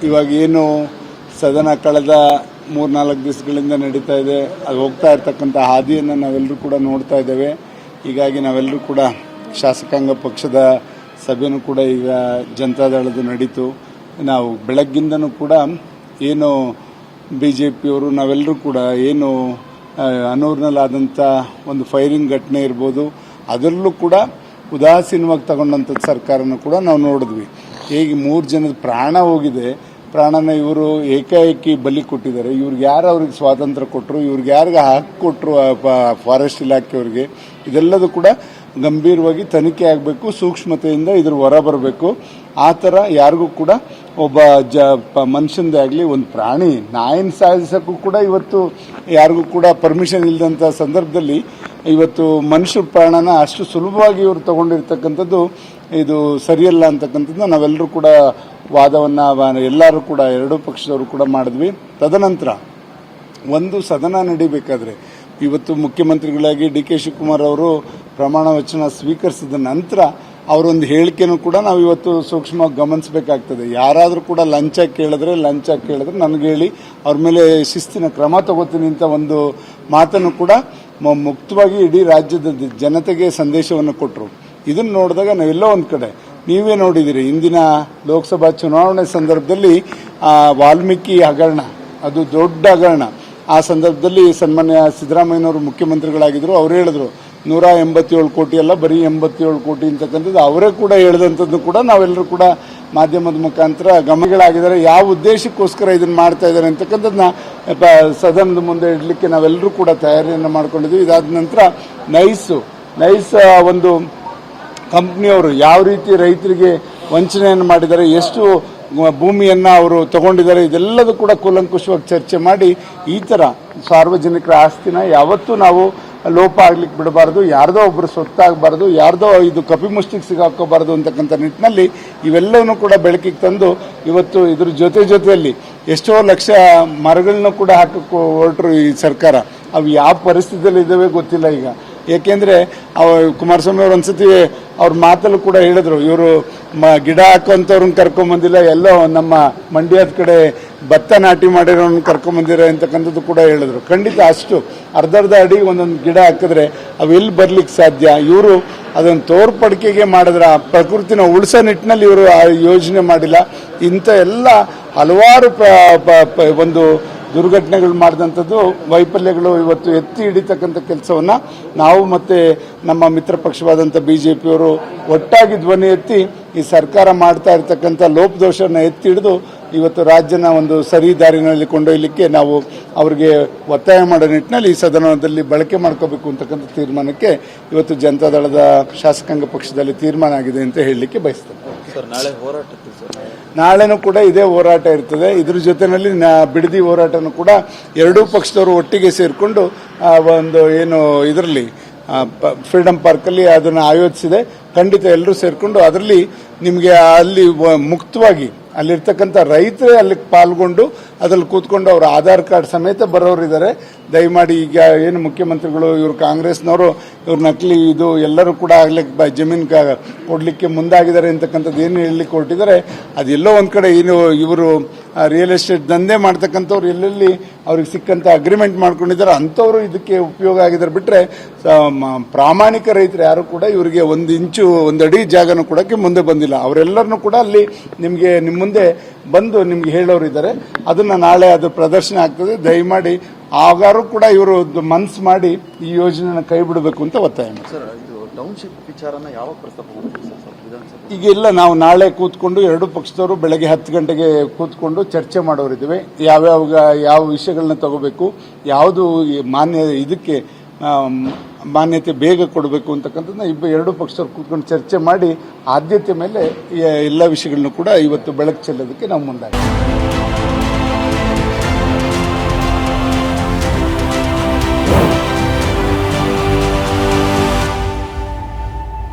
ಇವಾಗ ಏನು ಸದನ ಕಳೆದ 3-4 ದಿವಸಗಳಿಂದ ನಡೀತಾ ಇದೆ, ಅದು ಹೋಗ್ತಾ ಇರ್ತಕ್ಕಂಥ ಹಾದಿಯನ್ನು ನಾವೆಲ್ಲರೂ ಕೂಡ ನೋಡ್ತಾ ಇದ್ದೇವೆ. ಹೀಗಾಗಿ ನಾವೆಲ್ಲರೂ ಕೂಡ ಶಾಸಕಾಂಗ ಪಕ್ಷದ ಸಭೆಯೂ ಕೂಡ ಈಗ ಜನತಾದಳದ್ದು ನಡೀತು. ನಾವು ಬೆಳಗ್ಗಿಂದನೂ ಕೂಡ ಏನು BJPಯವರು ನಾವೆಲ್ಲರೂ ಕೂಡ ಏನು ಅನೂರಿನಲ್ಲಾದಂಥ ಒಂದು ಫೈರಿಂಗ್ ಘಟನೆ ಇರ್ಬೋದು, ಅದರಲ್ಲೂ ಕೂಡ ಉದಾಸೀನವಾಗಿ ತಗೊಂಡಂಥ ಸರ್ಕಾರನೂ ಕೂಡ ನಾವು ನೋಡಿದ್ವಿ. ಹೇಗೆ 3 ಜನದ ಪ್ರಾಣ ಹೋಗಿದೆ, ಪ್ರಾಣನ ಇವರು ಏಕಾಏಕಿ ಬಲಿ ಕೊಟ್ಟಿದ್ದಾರೆ. ಇವ್ರಿಗೆ ಯಾರು ಅವ್ರಿಗೆ ಸ್ವಾತಂತ್ರ್ಯ ಕೊಟ್ಟರು, ಇವ್ರಿಗೆ ಯಾರಿಗೆ ಹಕ್ಕು ಕೊಟ್ಟರು ಫಾರೆಸ್ಟ್ ಇಲಾಖೆಯವ್ರಿಗೆ, ಇದೆಲ್ಲದೂ ಕೂಡ ಗಂಭೀರವಾಗಿ ತನಿಖೆ ಆಗಬೇಕು, ಸೂಕ್ಷ್ಮತೆಯಿಂದ ಇದ್ರ ಹೊರ ಬರಬೇಕು. ಆ ಥರ ಯಾರಿಗೂ ಕೂಡ ಒಬ್ಬ ಮನುಷ್ಯಂದೇ ಆಗಲಿ, ಒಂದು ಪ್ರಾಣಿ ನಾಯಿನ ಸಾಯಿಸೋಕ್ಕೂ ಕೂಡ ಇವತ್ತು ಯಾರಿಗೂ ಕೂಡ ಪರ್ಮಿಷನ್ ಇಲ್ಲದಂಥ ಸಂದರ್ಭದಲ್ಲಿ ಇವತ್ತು ಮನುಷ್ಯ ಪ್ರಾಣನ ಅಷ್ಟು ಸುಲಭವಾಗಿ ಇವರು ತಗೊಂಡಿರ್ತಕ್ಕಂಥದ್ದು ಇದು ಸರಿಯಲ್ಲ ಅಂತಕ್ಕಂಥದ್ದು ನಾವೆಲ್ಲರೂ ಕೂಡ ವಾದವನ್ನು ಎಲ್ಲರೂ ಕೂಡ ಎರಡೂ ಪಕ್ಷದವರು ಕೂಡ ಮಾಡಿದ್ವಿ. ತದನಂತರ ಒಂದು ಸದನ ನಡೀಬೇಕಾದ್ರೆ ಇವತ್ತು ಮುಖ್ಯಮಂತ್ರಿಗಳಾಗಿ DK ಶಿವಕುಮಾರ್ ಅವರು ಪ್ರಮಾಣ ವಚನ ಸ್ವೀಕರಿಸಿದ ನಂತರ ಅವರೊಂದು ಹೇಳಿಕೆನೂ ಕೂಡ ನಾವು ಇವತ್ತು ಸೂಕ್ಷ್ಮವಾಗಿ ಗಮನಿಸಬೇಕಾಗ್ತದೆ. ಯಾರಾದರೂ ಕೂಡ ಲಂಚ ಕೇಳಿದ್ರೆ ನನಗೆ ಹೇಳಿ ಅವ್ರ ಮೇಲೆ ಶಿಸ್ತಿನ ಕ್ರಮ ತಗೋತೀನಿ ಅಂತ ಒಂದು ಮಾತನ್ನು ಕೂಡ ಮುಕ್ತವಾಗಿ ಇಡೀ ರಾಜ್ಯದ ಜನತೆಗೆ ಸಂದೇಶವನ್ನು ಕೊಟ್ಟರು. ಇದನ್ನು ನೋಡಿದಾಗ ನಾವೆಲ್ಲೋ ಒಂದು ಕಡೆ ನೀವೇ ನೋಡಿದಿರಿ, ಇಂದಿನ ಲೋಕಸಭಾ ಚುನಾವಣೆ ಸಂದರ್ಭದಲ್ಲಿ ವಾಲ್ಮೀಕಿ ಹಗರಣ, ಅದು ದೊಡ್ಡ ಹಗರಣ. ಆ ಸಂದರ್ಭದಲ್ಲಿ ಸನ್ಮಾನ್ಯ ಸಿದ್ದರಾಮಯ್ಯನವರು ಮುಖ್ಯಮಂತ್ರಿಗಳಾಗಿದ್ದರು. ಅವ್ರು ಹೇಳಿದ್ರು 187 ಕೋಟಿ ಅಲ್ಲ, ಬರೀ 87 ಕೋಟಿ ಅಂತಕ್ಕಂಥದ್ದು ಅವರೇ ಕೂಡ ಹೇಳಿದಂಥದ್ದು ಕೂಡ ನಾವೆಲ್ಲರೂ ಕೂಡ ಮಾಧ್ಯಮದ ಮುಖಾಂತರ ಗಮನಗಳಾಗಿದ್ದಾರೆ. ಯಾವ ಉದ್ದೇಶಕ್ಕೋಸ್ಕರ ಇದನ್ನು ಮಾಡ್ತಾ ಇದ್ದಾರೆ ಅಂತಕ್ಕಂಥದ್ದನ್ನ ಸದನದ ಮುಂದೆ ಇಡಲಿಕ್ಕೆ ನಾವೆಲ್ಲರೂ ಕೂಡ ತಯಾರಿಯನ್ನು ಮಾಡ್ಕೊಂಡಿದ್ವಿ. ಇದಾದ ನಂತರ ನೈಸ್ ಒಂದು ಕಂಪ್ನಿಯವರು ಯಾವ ರೀತಿ ರೈತರಿಗೆ ವಂಚನೆಯನ್ನು ಮಾಡಿದ್ದಾರೆ, ಎಷ್ಟು ಭೂಮಿಯನ್ನು ಅವರು ತಗೊಂಡಿದ್ದಾರೆ, ಇದೆಲ್ಲದೂ ಕೂಡ ಕೂಲಂಕುಷವಾಗಿ ಚರ್ಚೆ ಮಾಡಿ ಈ ಥರ ಸಾರ್ವಜನಿಕರ ಆಸ್ತಿನ ಯಾವತ್ತೂ ನಾವು ಲೋಪ ಆಗ್ಲಿಕ್ಕೆ ಬಿಡಬಾರ್ದು, ಯಾರ್ದೋ ಒಬ್ಬರು ಸೊತ್ತಾಗಬಾರ್ದು, ಯಾರ್ದೋ ಇದು ಕಪಿಮುಷ್ಟಿಗೆ ಸಿಗಾಕೋಬಾರ್ದು ಅಂತಕ್ಕಂಥ ನಿಟ್ಟಿನಲ್ಲಿ ಇವೆಲ್ಲವನ್ನೂ ಕೂಡ ಬೆಳಕಿಗೆ ತಂದು ಇವತ್ತು ಇದ್ರ ಜೊತೆಯಲ್ಲಿ ಎಷ್ಟೋ ಲಕ್ಷ ಮರಗಳನ್ನ ಕೂಡ ಹಾಕಕ್ಕೆ ಹೊರಟರು ಈ ಸರ್ಕಾರ. ಅವು ಯಾವ ಪರಿಸ್ಥಿತಿಯಲ್ಲಿ ಇದ್ದಾವೆ ಗೊತ್ತಿಲ್ಲ ಈಗ. ಏಕೆಂದರೆ ಕುಮಾರಸ್ವಾಮಿ ಅವರು ಒಂದ್ಸತಿ ಅವ್ರ ಮಾತಲ್ಲೂ ಕೂಡ ಹೇಳಿದ್ರು, ಇವರು ಗಿಡ ಹಾಕುವಂಥವ್ರನ್ನ ಕರ್ಕೊಂಬಂದಿಲ್ಲ, ಎಲ್ಲೋ ನಮ್ಮ ಮಂಡ್ಯದ ಕಡೆ ಭತ್ತ ನಾಟಿ ಮಾಡಿರೋನ್ನ ಕರ್ಕೊಂಬಂದಿರೋ ಅಂತಕ್ಕಂಥದ್ದು ಕೂಡ ಹೇಳಿದ್ರು. ಖಂಡಿತ ಅಷ್ಟು ಅರ್ಧ ಅಡಿ ಒಂದೊಂದು ಗಿಡ ಹಾಕಿದ್ರೆ ಅವು ಎಲ್ಲಿ ಬರ್ಲಿಕ್ಕೆ ಸಾಧ್ಯ? ಇವರು ಅದನ್ನು ತೋರ್ಪಡಿಕೆಗೆ ಮಾಡಿದ್ರೆ ಆ ಪ್ರಕೃತಿನ ಉಳಿಸೋ ನಿಟ್ಟಿನಲ್ಲಿ ಇವರು ಆ ಯೋಜನೆ ಮಾಡಿಲ್ಲ. ಇಂಥ ಎಲ್ಲ ಹಲವಾರು ಒಂದು ದುರ್ಘಟನೆಗಳು ಮಾಡಿದಂಥದ್ದು ವೈಫಲ್ಯಗಳು ಇವತ್ತು ಎತ್ತಿ ಹಿಡಿತಕ್ಕಂಥ ಕೆಲಸವನ್ನು ನಾವು ಮತ್ತು ನಮ್ಮ ಮಿತ್ರ ಪಕ್ಷವಾದಂಥ BJPಯವರು ಒಟ್ಟಾಗಿ ಧ್ವನಿ ಎತ್ತಿ ಈ ಸರ್ಕಾರ ಮಾಡ್ತಾ ಇರ್ತಕ್ಕಂಥ ಲೋಪದೋಷವನ್ನು ಎತ್ತಿ ಹಿಡಿದು ಇವತ್ತು ರಾಜ್ಯನ ಒಂದು ಸರಿ ದಾರಿನಲ್ಲಿ ಕೊಂಡೊಯ್ಯಲಿಕ್ಕೆ ನಾವು ಅವರಿಗೆ ಒತ್ತಾಯ ಮಾಡೋ ನಿಟ್ಟಿನಲ್ಲಿ ಈ ಸದನದಲ್ಲಿ ಬಳಕೆ ಮಾಡ್ಕೋಬೇಕು ಅಂತಕ್ಕಂಥ ತೀರ್ಮಾನಕ್ಕೆ ಇವತ್ತು ಜನತಾದಳದ ಶಾಸಕಾಂಗ ಪಕ್ಷದಲ್ಲಿ ತೀರ್ಮಾನ ಆಗಿದೆ ಅಂತ ಹೇಳಲಿಕ್ಕೆ ಬಯಸ್ತೇನೆ. ನಾಳೆನೂ ಕೂಡ ಇದೇ ಹೋರಾಟ ಇರ್ತದೆ. ಇದ್ರ ಜೊತೆಯಲ್ಲಿ ಬಿಡದಿ ಹೋರಾಟನೂ ಕೂಡ ಎರಡೂ ಪಕ್ಷದವರು ಒಟ್ಟಿಗೆ ಸೇರಿಕೊಂಡು ಒಂದು ಏನು ಇದರಲ್ಲಿ ಫ್ರೀಡಂ ಪಾರ್ಕಲ್ಲಿ ಅದನ್ನು ಆಯೋಜಿಸಿದೆ. ಖಂಡಿತ ಎಲ್ಲರೂ ಸೇರಿಕೊಂಡು ಅದರಲ್ಲಿ ನಿಮಗೆ ಅಲ್ಲಿ ಮುಕ್ತವಾಗಿ ಅಲ್ಲಿರ್ತಕ್ಕಂಥ ರೈತರೇ ಅಲ್ಲಿ ಪಾಲ್ಗೊಂಡು ಅದ್ರಲ್ಲಿ ಕೂತ್ಕೊಂಡು ಅವರ ಆಧಾರ್ ಕಾರ್ಡ್ ಸಮೇತ ಬರೋರಿದ್ದಾರೆ. ದಯಮಾಡಿ ಈಗ ಏನು ಮುಖ್ಯಮಂತ್ರಿಗಳು ಇವರು ಕಾಂಗ್ರೆಸ್ನವರು ಇವ್ರು ನಕಲಿ ಇದು ಎಲ್ಲರೂ ಕೂಡ ಆಗ್ಲಿಕ್ಕೆ ಜಮೀನು ಕೊಡಲಿಕ್ಕೆ ಮುಂದಾಗಿದ್ದಾರೆ ಅಂತಕ್ಕಂಥದ್ದು ಏನು ಹೇಳಲಿಕ್ಕೆ ಹೊರಟಿದ್ದಾರೆ, ಅದೆಲ್ಲೋ ಒಂದು ಕಡೆ ಏನು ಇವರು ರಿಯಲ್ ಎಸ್ಟೇಟ್ ದಂಧೆ ಮಾಡ್ತಕ್ಕಂಥವ್ರು ಎಲ್ಲೆಲ್ಲಿ ಅವ್ರಿಗೆ ಸಿಕ್ಕಂಥ ಅಗ್ರಿಮೆಂಟ್ ಮಾಡ್ಕೊಂಡಿದ್ದಾರೆ ಅಂಥವ್ರು ಇದಕ್ಕೆ ಉಪಯೋಗ ಆಗಿದ್ದಾರೆ. ಬಿಟ್ಟರೆ ಪ್ರಾಮಾಣಿಕ ರೈತರು ಯಾರು ಕೂಡ ಇವರಿಗೆ 1 ಅಡಿ ಜಾಗನೂ ಕೊಡೋಕ್ಕೆ ಮುಂದೆ ಬಂದಿಲ್ಲ. ಅವರೆಲ್ಲರನ್ನೂ ಕೂಡ ಅಲ್ಲಿ ನಿಮಗೆ ನಿಮ್ಮ ಮುಂದೆ ಬಂದು ನಿಮ್ಗೆ ಹೇಳೋರಿದ್ದಾರೆ. ಅದನ್ನು ನಾಳೆ ಅದು ಪ್ರದರ್ಶನ ಆಗ್ತದೆ. ದಯಮಾಡಿ ಆಗಾರು ಕೂಡ ಇವರು ಮನಸ್ಸು ಮಾಡಿ ಈ ಯೋಜನೆಯನ್ನು ಕೈ ಬಿಡಬೇಕು ಅಂತ ಒತ್ತಾಯ ಮಾಡಿ. ಈಗೆಲ್ಲ ನಾವು ನಾಳೆ ಕೂತ್ಕೊಂಡು ಎರಡೂ ಪಕ್ಷದವರು ಬೆಳಗ್ಗೆ 10 ಗಂಟೆಗೆ ಕೂತ್ಕೊಂಡು ಚರ್ಚೆ ಮಾಡೋರಿದ್ದೀವಿ. ಯಾವ ವಿಷಯಗಳನ್ನ ತಗೋಬೇಕು, ಯಾವುದು ಇದಕ್ಕೆ ಮಾನ್ಯತೆ ಬೇಗ ಕೊಡಬೇಕು ಅಂತಕ್ಕಂಥದ್ದನ್ನ ಎರಡೂ ಪಕ್ಷದವ್ರು ಕೂತ್ಕೊಂಡು ಚರ್ಚೆ ಮಾಡಿ ಆದ್ಯತೆ ಮೇಲೆ ಎಲ್ಲ ವಿಷಯಗಳನ್ನು ಕೂಡ ಇವತ್ತು ಬೆಳಕು ಚೆಲ್ಲೋದಕ್ಕೆ ನಾವು ಮುಂದಾಗಿದ್ದೀವಿ.